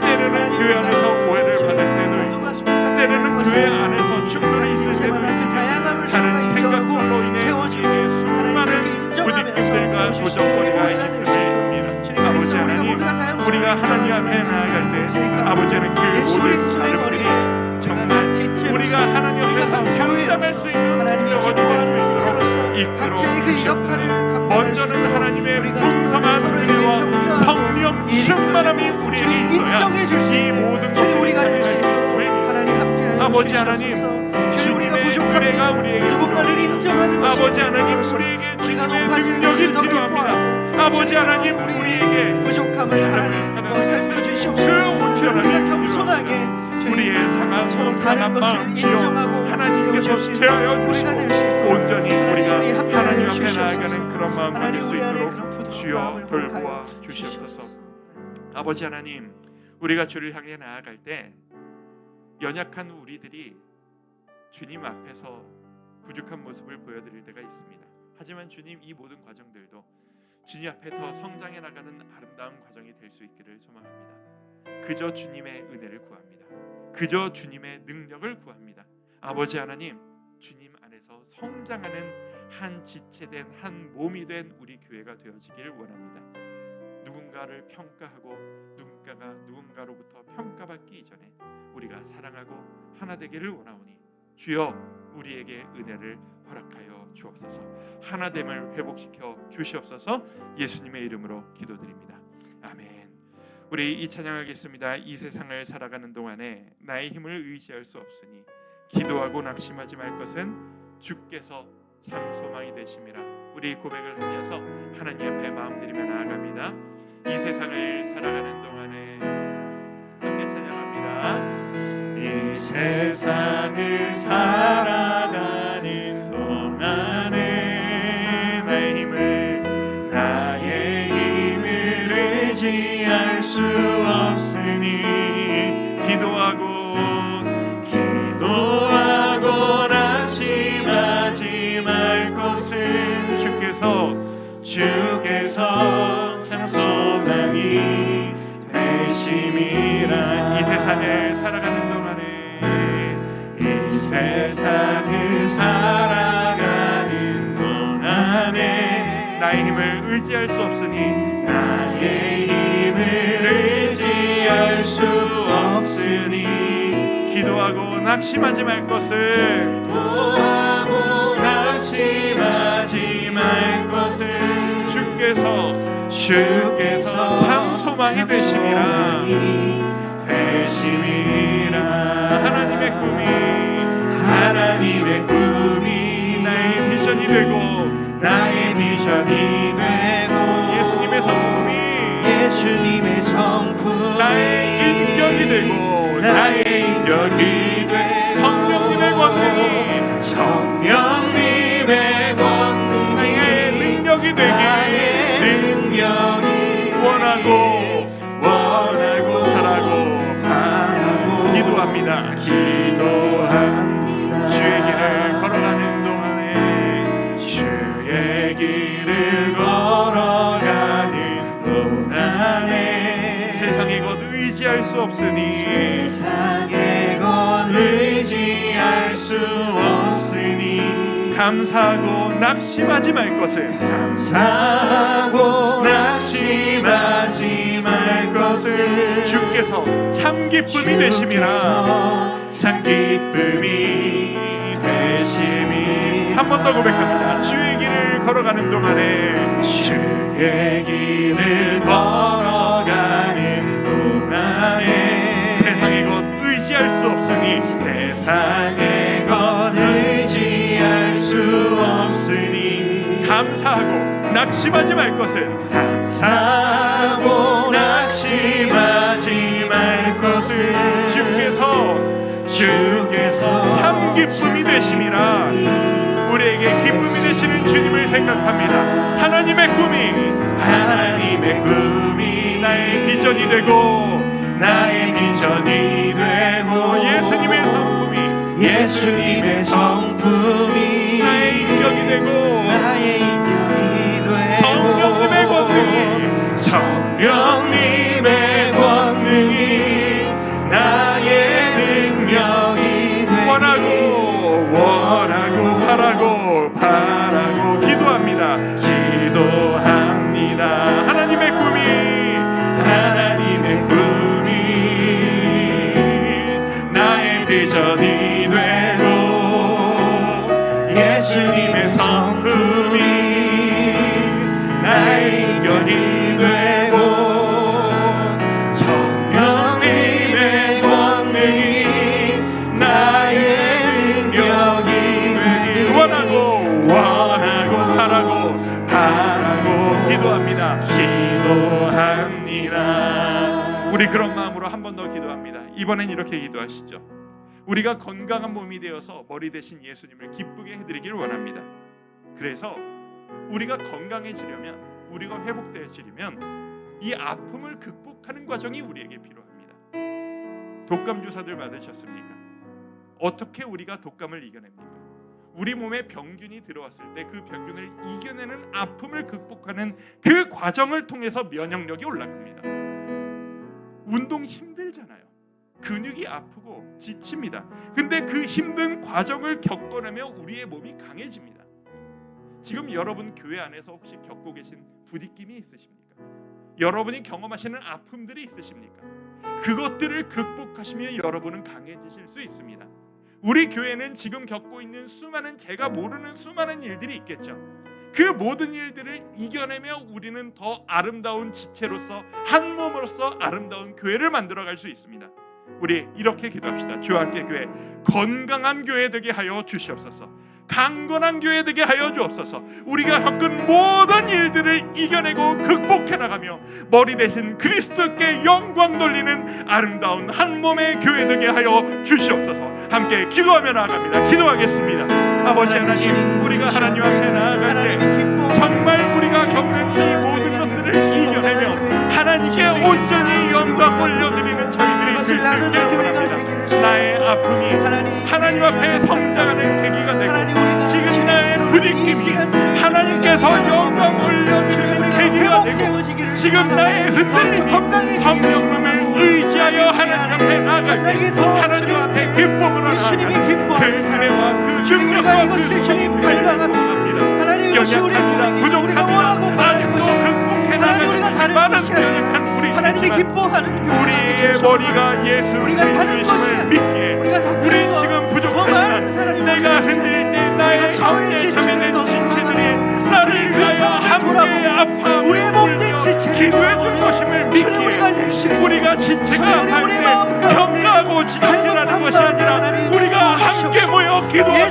때로는 교회 안에서 오해를 받을 때도 있고, 때로는 교회 안에서 충돌이 있을 때도 있으며, 다른 생각들로 인해 우리의 수많은 부딪힘들과 조정거리가 있음을 합니다. 아버지 하나님, 우리가 하나님 앞에 나아갈 때 아버지는 그 모든 다름들이 정말 우리가 하나님 앞에서 상담할 수 있는 능력이 될 수 있도록 이끌어 주시옵소서. 먼저는 하나님의 풍성한 은혜와 성령 충만함이 우리에게 있어야 이 모든 것들이 가능할 수 있음을 믿습니다. 아버지 하나님, 주님의 은혜가 우리에게 필요합니다. 아버지 하나님, 우리에게 주님의 능력이 필요합니다. 아버지 하나님, 우리에게 부족함을 하나님 살펴주시옵소서. 그 온전함이 겸손하게 필요합니다. 우리의 상한 다른 것을 마음 인정하고 하나님께서 제하여 주시고 온전히 우리가 하나님 앞에 주시옵소서. 나아가는 그런 마음 가질 수 우리 안에 그런 있도록 부드러운 주여 마음을 돌보아 회복하여 주시옵소서. 아버지 하나님, 우리가 주를 향해 나아갈 때 연약한 우리들이 주님 앞에서 부족한 모습을 보여드릴 때가 있습니다. 하지만 주님, 이 모든 과정들도 주님 앞에 더 성장해 나가는 아름다운 과정이 될 수 있기를 소망합니다. 그저 주님의 은혜를 구합니다. 그저 주님의 능력을 구합니다. 아버지 하나님, 주님 안에서 성장하는 한 지체된 한 몸이 된 우리 교회가 되어지길 원합니다. 누군가를 평가하고 누군가가 누군가로부터 평가받기 이전에 우리가 사랑하고 하나 되기를 원하오니 주여, 우리에게 은혜를 허락하여 주옵소서. 하나됨을 회복시켜 주시옵소서. 예수님의 이름으로 기도드립니다. 아멘. 우리 이 찬양하겠습니다. 이 세상을 살아가는 동안에 나의 힘을 의지할 수 없으니 기도하고 낙심하지 말 것은 주께서 참 소망이 되심이라. 우리 고백을 하면서 하나님 앞에 마음 드리며 나아갑니다. 이 세상을 살아가는 동안에 함께 찬양합니다. 이 세상을 살아가는 동안에 나의 힘을 의지할 수 없으니 기도하고 낙심하지 말 것은 주께서 참 소망이 되심이라. 이 세상을 살아가는 동안에 나의 힘을 의지할 수 없으니 기도하고 낙심하지 말 것은 주께서 참 소망이 되심이라. 하나님의 꿈이 나의 비전이 되고 예수님의 성품이 나의 인격이 되고 성령님의 권능이 나의 능력이 되기 원하고 바라고 기도합니다. 주의 길을 걸어가는 동안에 세상의 것 의지할 수 없으니 감사하고 낙심하지 말 것은 주께서 참 기쁨이 되심이라. 한 번 더 고백합니다. 주의 길을 걸어가는 동안에 세상의 것 의지할 수 없으니 감사하고 낙심하지 말 것은 주께서 참 기쁨이 되심이라. 우리에게 기쁨이 되시는 주님을 생각합니다. 하나님의 꿈이 나의 비전이 되고 예수님의 성품이 나의 인격이 되고 성령님의 권능이 나의 능력이 원하고 바라고 기도합니다. 하나님의 꿈이 나의 비전이 되고 예수님의 성품이 나의 인격이 되고 성령님의 권능이 나의 능력이 되길 원하고 바라고 기도합니다. 우리 그런 마음으로 한 번 더 기도합니다. 이번엔 이렇게 기도하시죠. 우리가 건강한 몸이 되어서 머리 대신 예수님을 기쁘게 해드리길 원합니다. 그래서 우리가 건강해지려면, 우리가 회복되어지려면 이 아픔을 극복하는 과정이 우리에게 필요합니다. 독감 주사들 맞으셨습니까? 어떻게 우리가 독감을 이겨냅니까? 우리 몸에 병균이 들어왔을 때 그 병균을 이겨내는 아픔을 극복하는 그 과정을 통해서 면역력이 올라갑니다. 운동 힘들잖아요. 근육이 아프고 지칩니다. 근데 그 힘든 과정을 겪어내며 우리의 몸이 강해집니다. 지금 여러분 교회 안에서 혹시 겪고 계신 부딪힘이 있으십니까? 여러분이 경험하시는 아픔들이 있으십니까? 그것들을 극복하시면 여러분은 강해지실 수 있습니다. 우리 교회는 지금 겪고 있는 수많은 제가 모르는 수많은 일들이 있겠죠. 그 모든 일들을 이겨내며 우리는 더 아름다운 지체로서 한 몸으로서 아름다운 교회를 만들어갈 수 있습니다. 우리 이렇게 기도합시다. 주와 함께 교회 건강한 교회 되게 하여 주시옵소서. 강건한 교회 되게 하여 주옵소서. 우리가 겪은 모든 일들을 이겨내고 극복해 나가며 머리 대신 그리스도께 영광 돌리는 아름다운 한 몸의 교회 되게 하여 주시옵소서. 함께 기도하며 나아갑니다. 기도하겠습니다. 아버지 하나님, 우리가 하나님 앞에 나아갈 때 정말 우리가 겪는 이 모든 것들을 이겨내며 하나님께 온전히 영광 올려드리는 저희들이 될 수 있게 원합니다. 나의 아픔이 하나님 앞에 성장하는 계기가 되고 지금 나의 부딪힘이 하나님께서 영광 올려드리는 계기가 되고 지금 나의 흔들림이 성령님을 의지하여 하나님 앞에 나아갈 때 하나님 앞에 기쁨으로 나아가는 그 은혜와 그 능력과 그 실천이 되기를 소원합니다. 연약합니다. 부족합니다. 아직도 극복해 나가는 많은 연약한 우리이지만 우리의 머리가 예수 그리스도이심을 믿기에 우린 지금 부족하지만 내가 흔들릴 때 나의 함께 참여된 지체들이 나를 위하여 함께 아파하며 우리의 몸된 지체를 기도해 줄 것임을 믿기에 우리가 지체가 아플 때 평가하고 지적질하는 것이 아니라 우리가 함께 모여 기도하며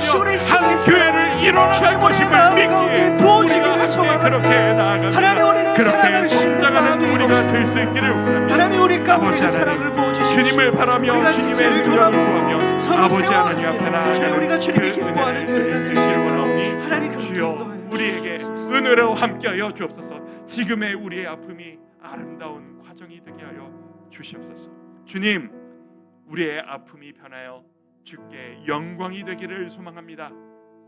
한 교회를 일어나갈 것임을 믿기에 우리가 함께 그렇게 나아갑니다. 그렇게 성장하는 우리가 될 수 있기를 원합니다. 아버지 하나님, 주님을 바라며 주님의 능력을 구하며 아버지 하나님 앞에 나아가는 그 은혜를 드릴 수 있기를 원하오니 주여 우리에게 은혜로 함께하여 주옵소서. 지금의 우리의 아픔이 아름다운 과정이 되게 하여 주시옵소서. 주님, 우리의 아픔이 변하여 주께 영광이 되기를 소망합니다.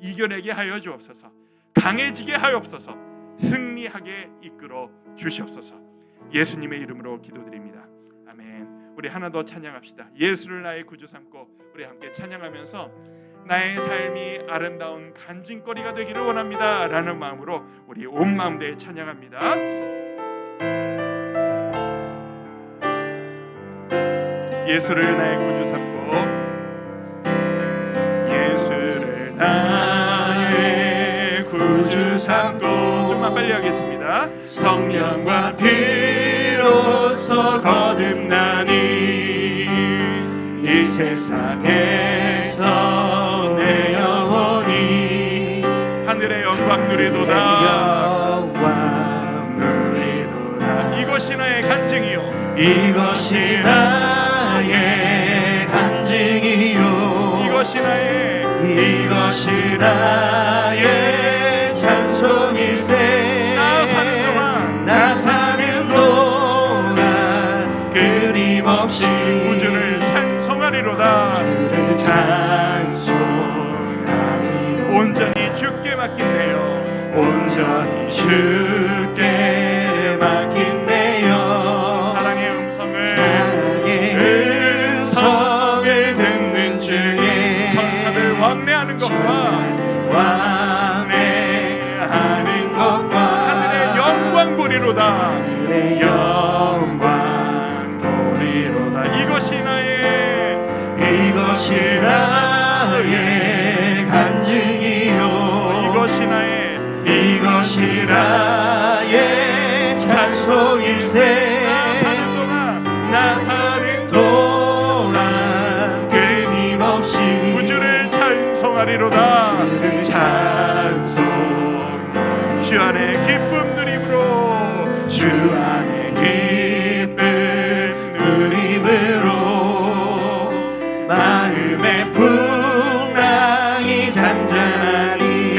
이겨내게 하여 주옵소서. 강해지게 하옵소서. 승리하게 이끌어 주시옵소서. 예수님의 이름으로 기도드립니다. 아멘. 우리 하나 더 찬양합시다. 예수를 나의 구주 삼고 우리 함께 찬양하면서 나의 삶이 아름다운 간증거리가 되기를 원합니다 라는 마음으로 우리 온 마음 다해 찬양합니다. 예수를 나의 구주 삼고 예수를 나의 구주 삼고 좀만 빨리 하겠습니다. 성령과 피로써 거듭나니 이 세상에서 내 영혼이 하늘의 영광 누리도다. 이것이 나의 간증이요 이것이 나의 간증이요 이것이 나의 찬송일세 나 사는 동안 끊임없이 우주를 찬송하리로다. 온전히 주께 맡긴대요. 온전히 주께 맡긴대요. 사랑의 음성을 듣는 중에 천사들 왕래하는 것과 하늘의 영광 보리로다. 이것이 나의 간증이요 이것이 나의 찬송일세 나 사는 동안 끊임없이 우주를 찬송하리로다. 주 안에 기쁨 누림으로 주 안에 기쁨 누림으로 마음의 풍랑이 잔잔하니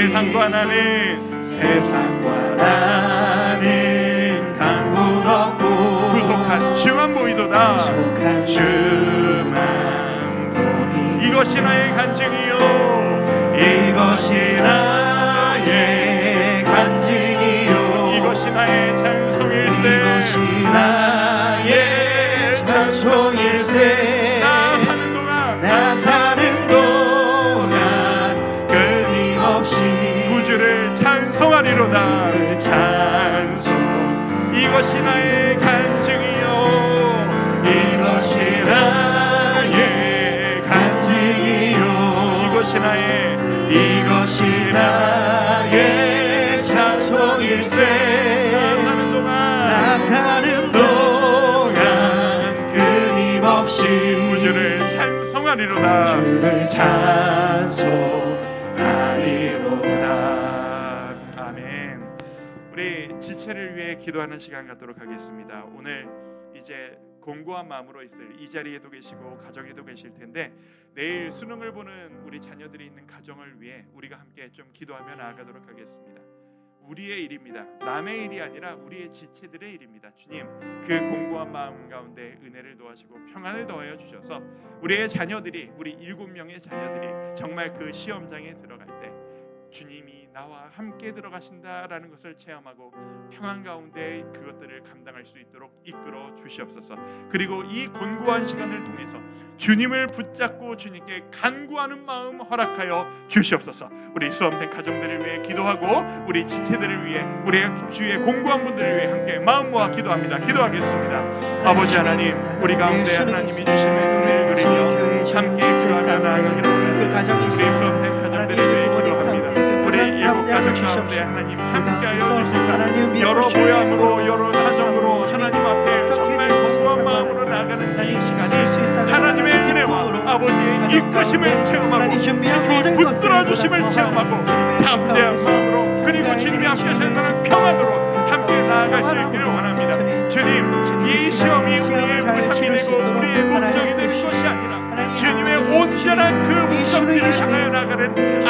세상과 나는 강도 없고 구속한 주만 보이도다. 구속한 주만 보이도다. 이것이 나의 간증이요 이것이 나의 간증이요 이것이 나의 찬송일세 이것이 나의 찬송일세 나 사는 동안 나 사는 동안 끊임없이 구주를 찬송하리로다 찬송 이것이 나의 간증이요 이것이 나의 간증이요 이것이 나의 찬송일세 나 사는 동안 끊임없이 구주를 찬송하리로다 주를 찬송하리로다. 아멘. 우리 지체를 위해 기도하는 시간 갖도록 하겠습니다. 오늘 이제 공고한 마음으로 있을 이 자리에도 계시고 가정에도 계실 텐데 내일 수능을 보는 우리 자녀들이 있는 가정을 위해 우리가 함께 좀 기도하며 나아가도록 하겠습니다. 우리의 일입니다. 남의 일이 아니라 우리의 지체들의 일입니다. 주님, 그 공고한 마음 가운데 은혜를 더하시고 평안을 더하여 주셔서 우리의 자녀들이, 우리 7명의 자녀들이 정말 그 시험장에 들어갈 때 주님이 나와 함께 들어가신다라는 것을 체험하고 평안 가운데 그것들을 감당할 수 있도록 이끌어 주시옵소서. 그리고 이 곤고한 시간을 통해서 주님을 붙잡고 주님께 간구하는 마음 허락하여 주시옵소서. 우리 수험생 가정들을 위해 기도하고 우리 지체들을 위해 우리 주의 공고한 분들을 위해 함께 마음 모아 기도합니다. 기도하겠습니다. 아버지 하나님, 우리 가운데 하나님이 주시는 은혜를 누리며 함께 기도하며 나아가기를 원합니다. 우리 수험생 가정들을 위해 기도합니다. 우리 7가정 가운데 하나님 함께하여 주시사 여러 모양으로 여러 사정으로 하나님 앞에 정말 공고한 마음으로 나가는 이 시간이 하나님의 은혜와 아버지의 이끄심을 체험하고 주님이 붙들어 주심을 체험하고 담대한 마음으로 그리고 주님이 함께 하신다는 평안으로 함께 나아갈 수 있기를 원합니다. 주님, 이 시험이 우리의 우상이 되고 우리의 목적이 되는 것이 아니라 주님의 온전한 그 목적지를 향하여 나가는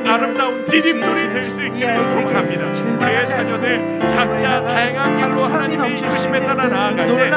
아름다운 디딤돌이 될 수 있기를 소망합니다. 우리의 자녀들 각자 다양한 길로 하나님의 이끄심에 따라 나아갈 때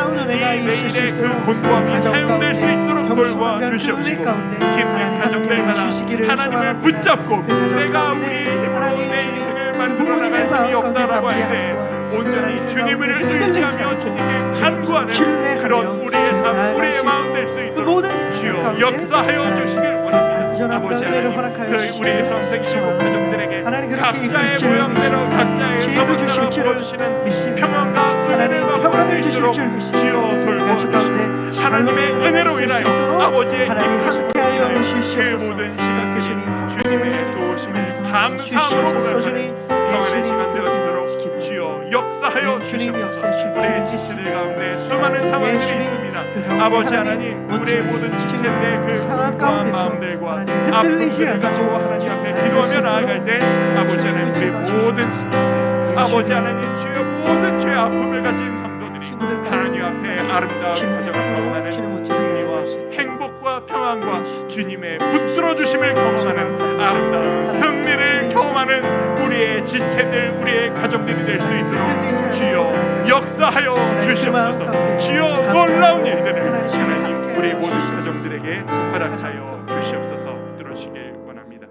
이 매일의 그 곤고함이 사용될 수 있도록 돌봐 주시옵시고 힘든 가정들마다 하나님을 붙잡고 내가 우리 힘으로 내 인생을 만들어 나갈 힘이 없다라고 할 때 온전히 주님을 의지하며 주님께 간구하는 그런 우리의 삶, 우리의 마음 될 수 있도록 주여 역사하여 주시길 원합니다. 아버지 하나님, 그 우리 선생 7가정들에게 각자의 모양대로 각자의 사명대로 부어주시는 평안과 은혜를 맛볼 수 있도록 주여 돌보주시고 하나님의 은혜로 인하여 아버지의 인도심으로 인하여 그 모든 시간들이 주님의 도우심을 감사함으로 보내는 평안의 시간 되어지도록 주여 역사하여 주시옵소서. 우리의 지체들 가운데 수많은 상황들이 있습니다. 아버지 하나님, 우리의 모든 지체들의 그 공고한 마음들과 아픔들을 가지고 하나님 앞에 기도하며 나아갈 때 아버지 하나님, 우리 모든 아버지 하나님 주여 모든 죄의 아픔을 가진 성도들이 하나님 앞에 아름다운 가정을 경험하는 승리와 행복과 평안과 주님의 붙들어 주심을 경험하는 아름다운 승리를 경험하는 우리의 지체들, 우리의 가정들이 될 수 있도록 주여 역사하여 주시옵소서. 주여 놀라운 일들을 하나님 우리 모든 가정들에게 허락하여 주시옵소서. 들어주시길 원합니다.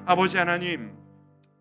아버지 하나님,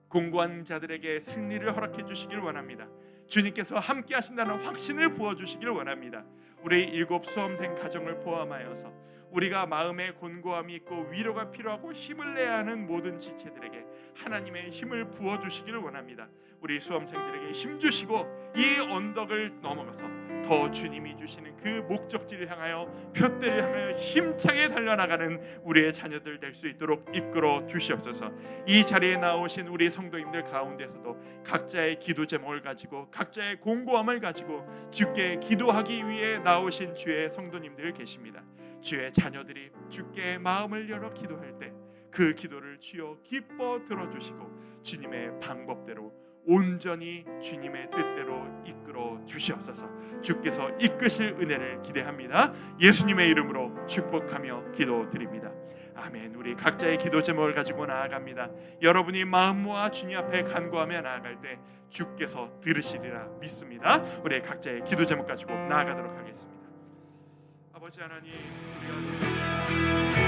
공고한 자들에게 승리를 허락해 주시길 원합니다. 주님께서 함께 하신다는 확신을 부어주시길 원합니다. 우리 7 수험생 가정을 포함하여서 우리가 마음에 곤고함이 있고 위로가 필요하고 힘을 내야 하는 모든 지체들에게 하나님의 힘을 부어주시기를 원합니다. 우리 수험생들에게 힘 주시고 이 언덕을 넘어가서 더 주님이 주시는 그 목적지를 향하여 표대를 향하여 힘차게 달려나가는 우리의 자녀들 될 수 있도록 이끌어 주시옵소서. 이 자리에 나오신 우리 성도님들 가운데서도 각자의 기도 제목을 가지고 각자의 공고함을 가지고 주께 기도하기 위해 나오신 주의 성도님들 계십니다. 주의 자녀들이 주께 마음을 열어 기도할 때 그 기도를 주여 기뻐 들어주시고 주님의 방법대로 온전히 주님의 뜻대로 이끌어 주시옵소서. 주께서 이끄실 은혜를 기대합니다. 예수님의 이름으로 축복하며 기도드립니다. 아멘. 우리 각자의 기도 제목을 가지고 나아갑니다. 여러분이 마음 모아 주님 앞에 간구하며 나아갈 때 주께서 들으시리라 믿습니다. 우리 각자의 기도 제목 가지고 나아가도록 하겠습니다. 아버지 하나님, 우리가